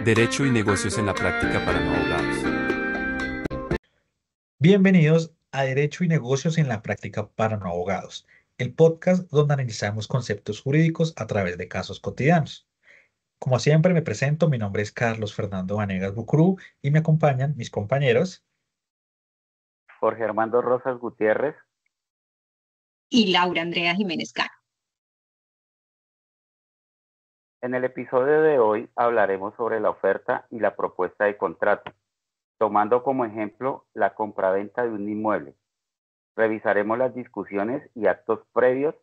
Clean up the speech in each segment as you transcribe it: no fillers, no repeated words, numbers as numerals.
Derecho y negocios en la práctica para no abogados. Bienvenidos a Derecho y Negocios en la Práctica para no abogados, el podcast donde analizamos conceptos jurídicos a través de casos cotidianos. Como siempre, me presento, mi nombre es Carlos Fernando Vanegas Bucurú y me acompañan mis compañeros. Jorge Armando Rosas Gutiérrez. Y Laura Andrea Jiménez Cano. En el episodio de hoy hablaremos sobre la oferta y la propuesta de contrato, tomando como ejemplo la compraventa de un inmueble. Revisaremos las discusiones y actos previos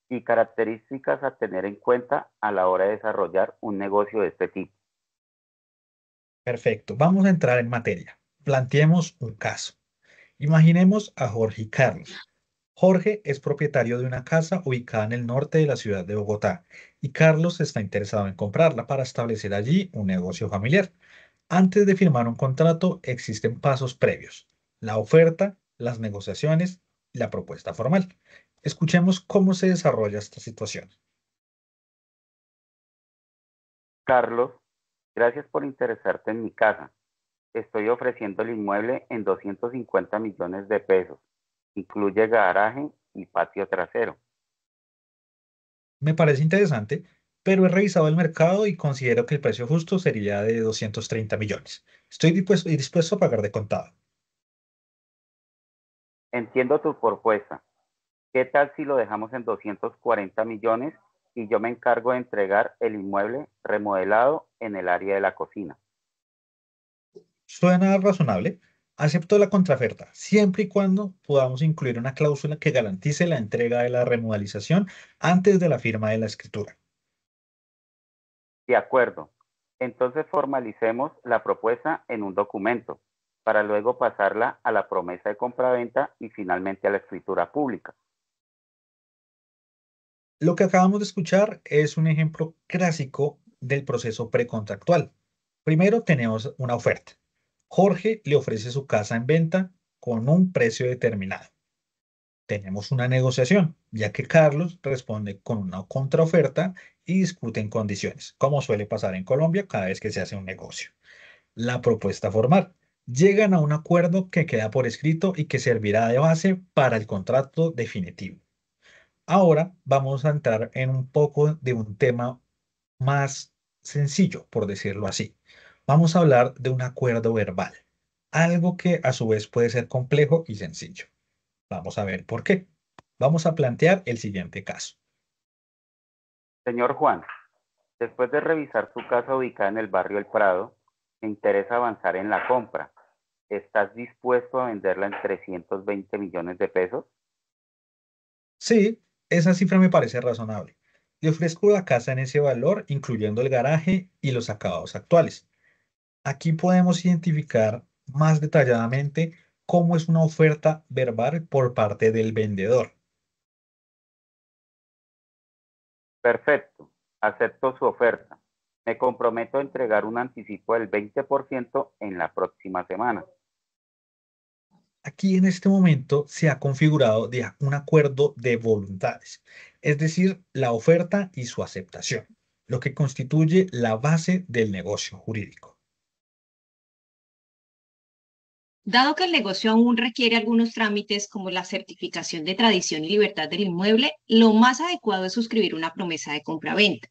y características a tener en cuenta a la hora de desarrollar un negocio de este tipo. Perfecto, vamos a entrar en materia. Planteemos un caso. Imaginemos a Jorge y Carlos. Jorge es propietario de una casa ubicada en el norte de la ciudad de Bogotá y Carlos está interesado en comprarla para establecer allí un negocio familiar. Antes de firmar un contrato existen pasos previos: la oferta, las negociaciones y la propuesta formal. Escuchemos cómo se desarrolla esta situación. Carlos, gracias por interesarte en mi casa. Estoy ofreciendo el inmueble en 250 millones de pesos. Incluye garaje y patio trasero. Me parece interesante, pero he revisado el mercado y considero que el precio justo sería de 230 millones. Estoy dispuesto a pagar de contado. Entiendo tu propuesta. ¿Qué tal si lo dejamos en 240 millones y yo me encargo de entregar el inmueble remodelado en el área de la cocina? Suena razonable. Acepto la contraoferta, siempre y cuando podamos incluir una cláusula que garantice la entrega de la remodelización antes de la firma de la escritura. De acuerdo. Entonces formalicemos la propuesta en un documento para luego pasarla a la promesa de compraventa y finalmente a la escritura pública. Lo que acabamos de escuchar es un ejemplo clásico del proceso precontractual. Primero tenemos una oferta. Jorge le ofrece su casa en venta con un precio determinado. Tenemos una negociación, ya que Carlos responde con una contraoferta y discuten condiciones, como suele pasar en Colombia cada vez que se hace un negocio. La propuesta formal. Llegan a un acuerdo que queda por escrito y que servirá de base para el contrato definitivo. Ahora vamos a entrar en un poco de un tema más sencillo, por decirlo así. Vamos a hablar de un acuerdo verbal, algo que a su vez puede ser complejo y sencillo. Vamos a ver por qué. Vamos a plantear el siguiente caso. Señor Juan, después de revisar su casa ubicada en el barrio El Prado, me interesa avanzar en la compra. ¿Estás dispuesto a venderla en 320 millones de pesos? Sí, esa cifra me parece razonable. Le ofrezco la casa en ese valor, incluyendo el garaje y los acabados actuales. Aquí podemos identificar más detalladamente cómo es una oferta verbal por parte del vendedor. Perfecto. Acepto su oferta. Me comprometo a entregar un anticipo del 20% en la próxima semana. Aquí en este momento se ha configurado un acuerdo de voluntades, es decir, la oferta y su aceptación, lo que constituye la base del negocio jurídico. Dado que el negocio aún requiere algunos trámites como la certificación de tradición y libertad del inmueble, lo más adecuado es suscribir una promesa de compraventa.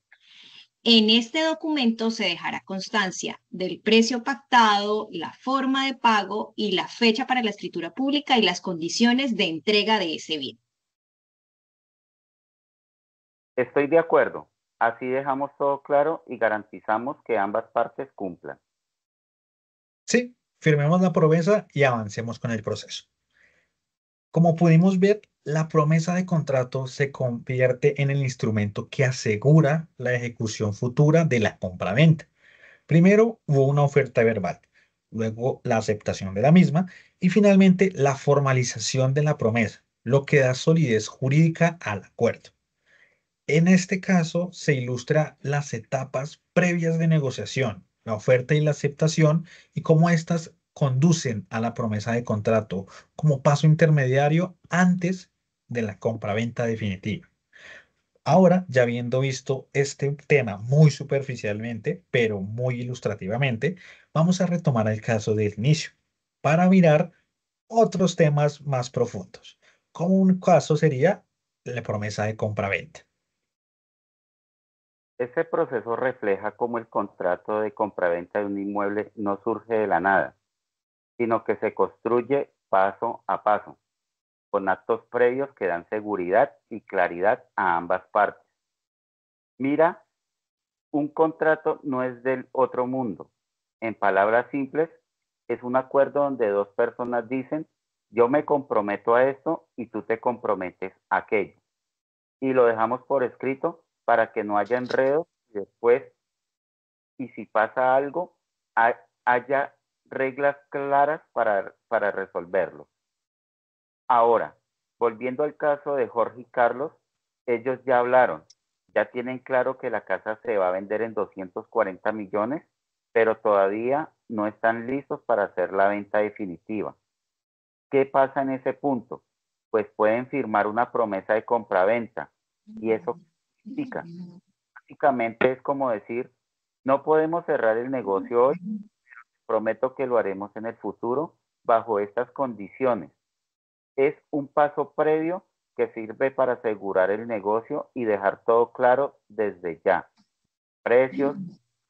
En este documento se dejará constancia del precio pactado, la forma de pago y la fecha para la escritura pública y las condiciones de entrega de ese bien. Estoy de acuerdo. Así dejamos todo claro y garantizamos que ambas partes cumplan. Sí, firmemos la promesa y avancemos con el proceso. Como pudimos ver, la promesa de contrato se convierte en el instrumento que asegura la ejecución futura de la compraventa. Primero hubo una oferta verbal, luego la aceptación de la misma y finalmente la formalización de la promesa, lo que da solidez jurídica al acuerdo. En este caso se ilustra las etapas previas de negociación, la oferta y la aceptación, y cómo éstas conducen a la promesa de contrato como paso intermediario antes de la compraventa definitiva. Ahora, ya habiendo visto este tema muy superficialmente, pero muy ilustrativamente, vamos a retomar el caso del inicio para mirar otros temas más profundos, como un caso sería la promesa de compraventa. Este proceso refleja cómo el contrato de compraventa de un inmueble no surge de la nada, sino que se construye paso a paso, con actos previos que dan seguridad y claridad a ambas partes. Mira, un contrato no es del otro mundo. En palabras simples, es un acuerdo donde dos personas dicen, yo me comprometo a esto y tú te comprometes a aquello. Y lo dejamos por escrito para que no haya enredos y después, y si pasa algo, haya reglas claras para resolverlo. Ahora, volviendo al caso de Jorge y Carlos, ellos ya hablaron, ya tienen claro que la casa se va a vender en 240 millones, pero todavía no están listos para hacer la venta definitiva. ¿Qué pasa en ese punto? Pues pueden firmar una promesa de compraventa. ¿Y eso qué significa? Básicamente es como decir, no podemos cerrar el negocio hoy, prometo que lo haremos en el futuro bajo estas condiciones. Es un paso previo que sirve para asegurar el negocio y dejar todo claro desde ya. Precios,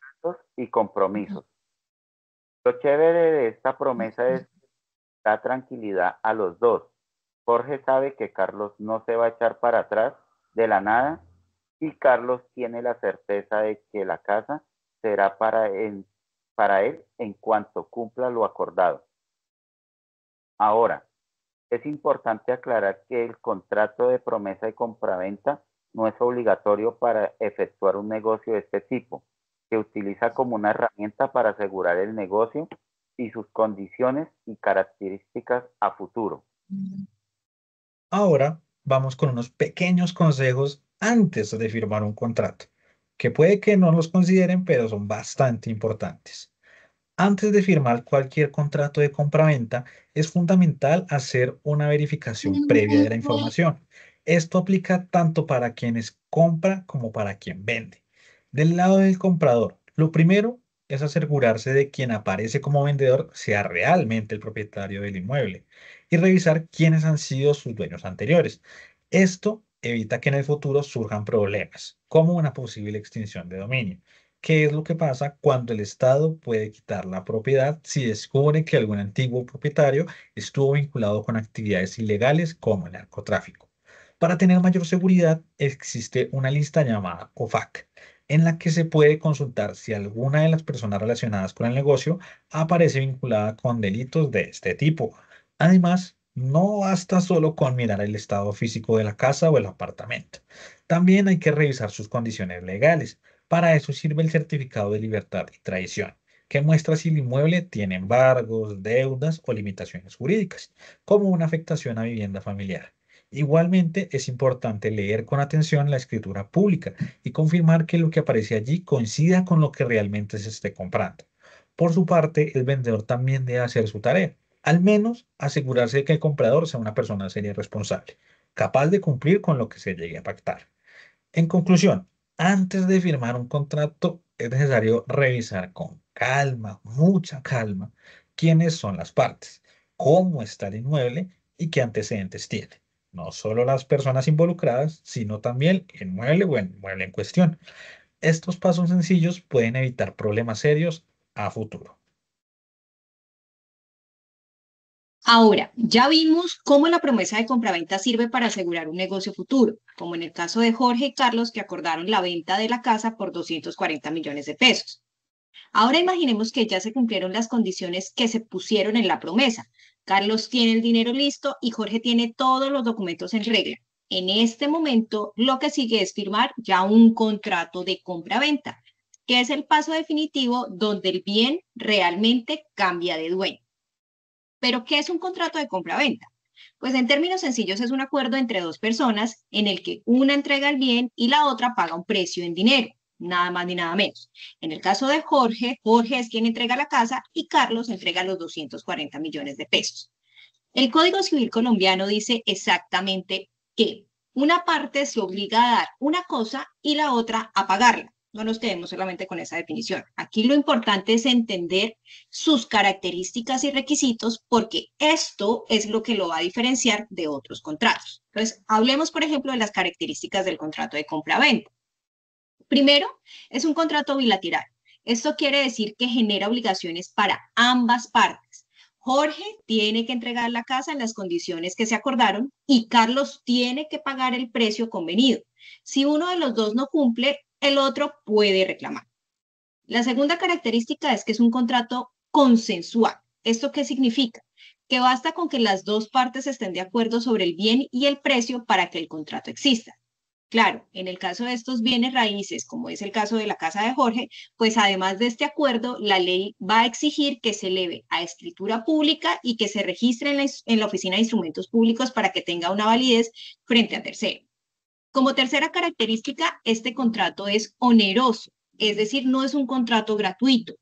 gastos y compromisos. Lo chévere de esta promesa es que da tranquilidad a los dos. Jorge sabe que Carlos no se va a echar para atrás de la nada y Carlos tiene la certeza de que la casa será para él en cuanto cumpla lo acordado. Ahora, es importante aclarar que el contrato de promesa de compraventa no es obligatorio para efectuar un negocio de este tipo. Se utiliza como una herramienta para asegurar el negocio y sus condiciones y características a futuro. Ahora vamos con unos pequeños consejos antes de firmar un contrato, que puede que no los consideren, pero son bastante importantes. Antes de firmar cualquier contrato de compraventa, es fundamental hacer una verificación previa de la información. Esto aplica tanto para quienes compra como para quien vende. Del lado del comprador, lo primero es asegurarse de quien aparece como vendedor sea realmente el propietario del inmueble y revisar quiénes han sido sus dueños anteriores. Esto evita que en el futuro surjan problemas, como una posible extinción de dominio. ¿Qué es lo que pasa cuando el Estado puede quitar la propiedad si descubre que algún antiguo propietario estuvo vinculado con actividades ilegales como el narcotráfico? Para tener mayor seguridad, existe una lista llamada OFAC, en la que se puede consultar si alguna de las personas relacionadas con el negocio aparece vinculada con delitos de este tipo. Además, no basta solo con mirar el estado físico de la casa o el apartamento. También hay que revisar sus condiciones legales. Para eso sirve el certificado de libertad y tradición, que muestra si el inmueble tiene embargos, deudas o limitaciones jurídicas, como una afectación a vivienda familiar. Igualmente, es importante leer con atención la escritura pública y confirmar que lo que aparece allí coincida con lo que realmente se esté comprando. Por su parte, el vendedor también debe hacer su tarea, al menos asegurarse de que el comprador sea una persona seria y responsable, capaz de cumplir con lo que se llegue a pactar. En conclusión, antes de firmar un contrato es necesario revisar con calma, mucha calma, quiénes son las partes, cómo está el inmueble y qué antecedentes tiene. No solo las personas involucradas, sino también el inmueble o el inmueble en cuestión. Estos pasos sencillos pueden evitar problemas serios a futuro. Ahora, ya vimos cómo la promesa de compraventa sirve para asegurar un negocio futuro, como en el caso de Jorge y Carlos que acordaron la venta de la casa por 240 millones de pesos. Ahora imaginemos que ya se cumplieron las condiciones que se pusieron en la promesa. Carlos tiene el dinero listo y Jorge tiene todos los documentos en regla. En este momento, lo que sigue es firmar ya un contrato de compraventa, que es el paso definitivo donde el bien realmente cambia de dueño. Pero, ¿qué es un contrato de compraventa? Pues en términos sencillos es un acuerdo entre dos personas en el que una entrega el bien y la otra paga un precio en dinero, nada más ni nada menos. En el caso de Jorge, Jorge es quien entrega la casa y Carlos entrega los 240 millones de pesos. El Código Civil colombiano dice exactamente que Una parte se obliga a dar una cosa y la otra a pagarla. No nos quedemos solamente con esa definición. Aquí lo importante es entender sus características y requisitos porque esto es lo que lo va a diferenciar de otros contratos. Entonces, hablemos, por ejemplo, de las características del contrato de compra-venta. Primero, es un contrato bilateral. Esto quiere decir que genera obligaciones para ambas partes. Jorge tiene que entregar la casa en las condiciones que se acordaron y Carlos tiene que pagar el precio convenido. Si uno de los dos no cumple, el otro puede reclamar. La segunda característica es que es un contrato consensual. ¿Esto qué significa? Que basta con que las dos partes estén de acuerdo sobre el bien y el precio para que el contrato exista. Claro, en el caso de estos bienes raíces, como es el caso de la casa de Jorge, pues además de este acuerdo, la ley va a exigir que se eleve a escritura pública y que se registre en la Oficina de Instrumentos Públicos para que tenga una validez frente a tercero. Como tercera característica, este contrato es oneroso, es decir, no es un contrato gratuito.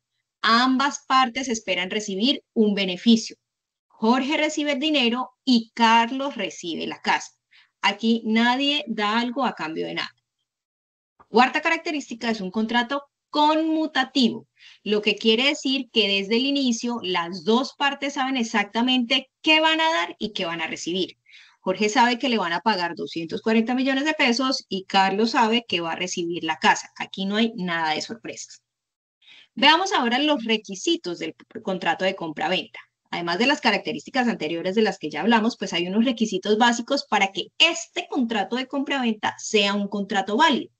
Ambas partes esperan recibir un beneficio. Jorge recibe el dinero y Carlos recibe la casa. Aquí nadie da algo a cambio de nada. Cuarta característica es un contrato conmutativo, lo que quiere decir que desde el inicio las dos partes saben exactamente qué van a dar y qué van a recibir. Jorge sabe que le van a pagar 240 millones de pesos y Carlos sabe que va a recibir la casa. Aquí no hay nada de sorpresas. Veamos ahora los requisitos del contrato de compra-venta. Además de las características anteriores de las que ya hablamos, pues hay unos requisitos básicos para que este contrato de compra-venta sea un contrato válido.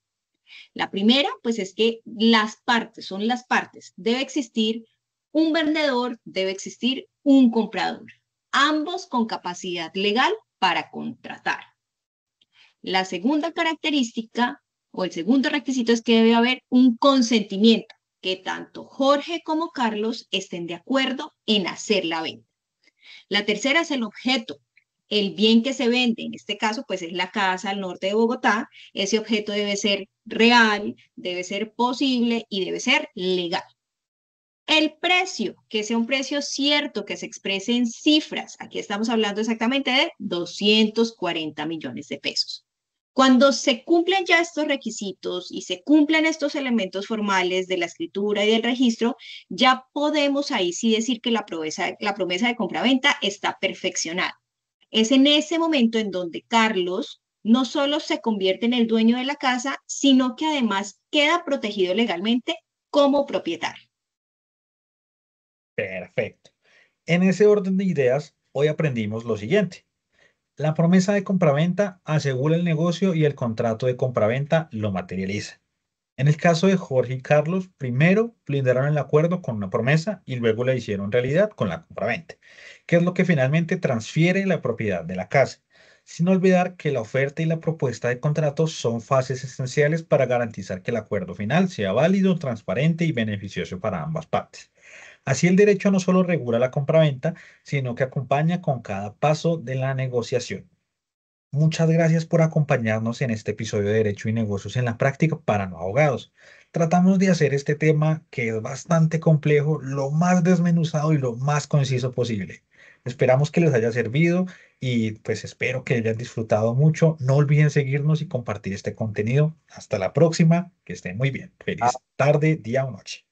La primera, pues es que las partes son las partes. Debe existir un vendedor, debe existir un comprador, ambos con capacidad legal para contratar. La segunda característica o el segundo requisito es que debe haber un consentimiento, que tanto Jorge como Carlos estén de acuerdo en hacer la venta. La tercera es el objeto. El bien que se vende, en este caso, pues es la casa al norte de Bogotá. Ese objeto debe ser real, debe ser posible y debe ser legal. El precio, que sea un precio cierto, que se exprese en cifras. Aquí estamos hablando exactamente de 240 millones de pesos. Cuando se cumplen ya estos requisitos y se cumplen estos elementos formales de la escritura y del registro, ya podemos ahí sí decir que la promesa de compraventa está perfeccionada. Es en ese momento en donde Carlos no solo se convierte en el dueño de la casa, sino que además queda protegido legalmente como propietario. Perfecto. En ese orden de ideas, hoy aprendimos lo siguiente. La promesa de compraventa asegura el negocio y el contrato de compraventa lo materializa. En el caso de Jorge y Carlos, primero blindaron el acuerdo con una promesa y luego la hicieron realidad con la compraventa, que es lo que finalmente transfiere la propiedad de la casa, sin olvidar que la oferta y la propuesta de contrato son fases esenciales para garantizar que el acuerdo final sea válido, transparente y beneficioso para ambas partes. Así el derecho no solo regula la compraventa, sino que acompaña con cada paso de la negociación. Muchas gracias por acompañarnos en este episodio de Derecho y Negocios en la Práctica para no abogados. Tratamos de hacer este tema, que es bastante complejo, lo más desmenuzado y lo más conciso posible. Esperamos que les haya servido y pues espero que hayan disfrutado mucho. No olviden seguirnos y compartir este contenido. Hasta la próxima, que estén muy bien. Feliz tarde, día o noche.